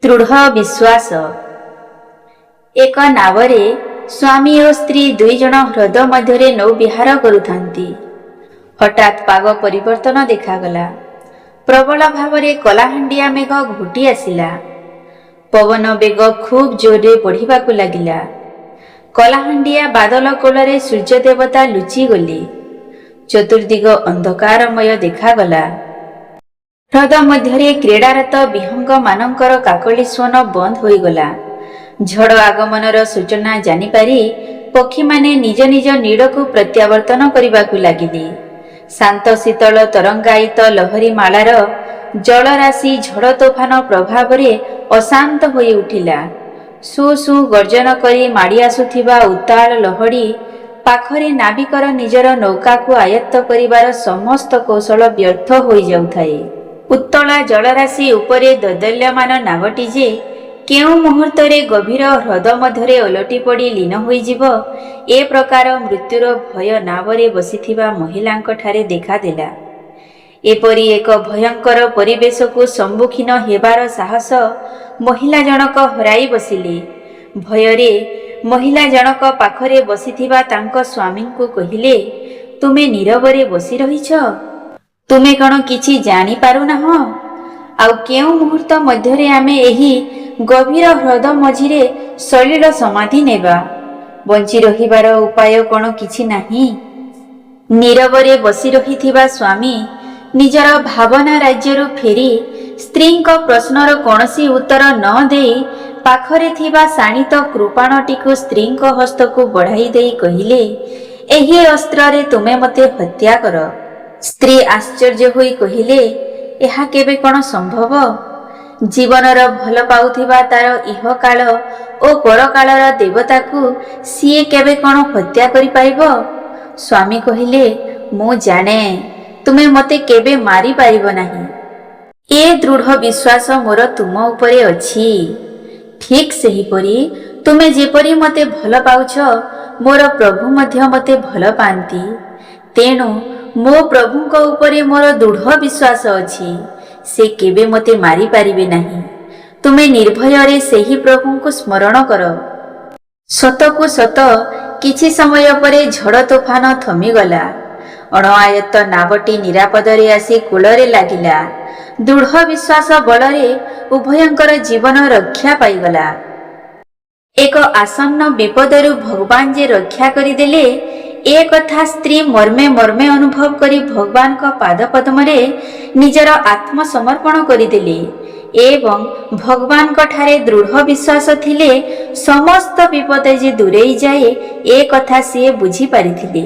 दृढ़ विश्वास। एक नावरे स्वामी और स्त्री दुई जन ह्रद मध्य नौ विहार करुथांती। हठात पाग परिवर्तन देखागला। प्रबल भाव कलाहांडिया मेघ घोटी आसिला। पवन बेग खूब जोरे बढ़िबाकु लागिला। कलाहांडिया बादल कोलरे सूर्य देवता लुचि गले। चतुर्दिग अंधकारमय देखागला। ह्रद मध्य क्रीडारत विहंग मानकर काकली स्वन बंद होईगला। झड़ आगमनर सूचना जानिपारी पक्षी माने निज निज नीड़कु प्रत्यावर्तन करिबाकु लागिले। शांत शीतल तरंगायित लहरी मालार जलराशि झड़ तोफान प्रभाव अशांत होई उठिला। सु सु गर्जन करी माड़ी आसुथिबा उत्ताल लहड़ी पाखरे नाविकर निजर नौका को आयत्त करिबार समस्त कौशल व्यर्थ होई जाउथाए। उत्तला जलराशि उपरे ददल्यमान नावटी जे केउ मुहूर्तरे गभीर ह्रद मध्य ओलटी पड़ी लीन होइजिब ए प्रकार मृत्युर भय नावरे बसिथिबा महिलांक ठारे देखादेला। एपरी एक भयंकर परिवेश को सम्मुखीन हेबार साहस महिला जनक हराई बसिले। भयरे महिला जनक पाखरे बसिथिबा तांक स्वामी को कहिले, तुमे नीरवरे बसी रहिछ? तुमे कण किछि जानी पारुनाह? आउ केउ मुहूर्त मध्यरे आमे एही गभीर ह्रद मझिरे सलिल समाधि नेबा? बंची रहिबार उपाय कण किछि नाही? नीरवरे बसी रहिथिबा स्वामी निजर भावना राज्यरु फेरी स्त्रींक प्रश्नर कोनसी उत्तर न देई पाखरे थिबा शाणित कृपाणटीकु स्त्रींक हस्तकु बढ़ाई देई कहिले, एही अस्त्ररे तुमे मते हत्या कर। स्त्री आश्चर्य होई कहिले, एहा केबे कण संभव? जीवनर भल पाउथिबा तार इहकाल ओ परकालर देवताकू सीए केबे कण हत्या करि पाइबो? स्वामी कहिले, मु जाने तुमे मते केबे मारी पारिबो नाही। ए दृढ़ विश्वास मोर तुम उपरे अछि। ठीक सेहिपरि तुमे जेपरि मते भल पाउछ मोर प्रभु मध्य मते भल पांती। तेणु मो प्रभुंक उपरे मोर दृढ़ विश्वास अछि। से केबे मते मारी पारिबे नाही। तुमे निर्भय सेही प्रभुंकु स्मरण कर। सतकु सत किछि समय परे झड़ तोफान थमिगला। अणआयत्त नावटी निरापदरे आसी कूलरे लागिला। दृढ़ विश्वास बलरे उभयंकर जीवन रक्षा पाइगला। एक आसन्न विपदरु भगवान जे रक्षा करिदेले ए कथा स्त्री मर्मे मर्मे अनुभव करी भगवान का पाद पद्मरे निजर आत्मसमर्पण करिदेले एवं भगवान का ठारे दृढ़ विश्वास थिले समस्त विपद जे दूरेई जाए ए कथा सी बुझी पारिथिले।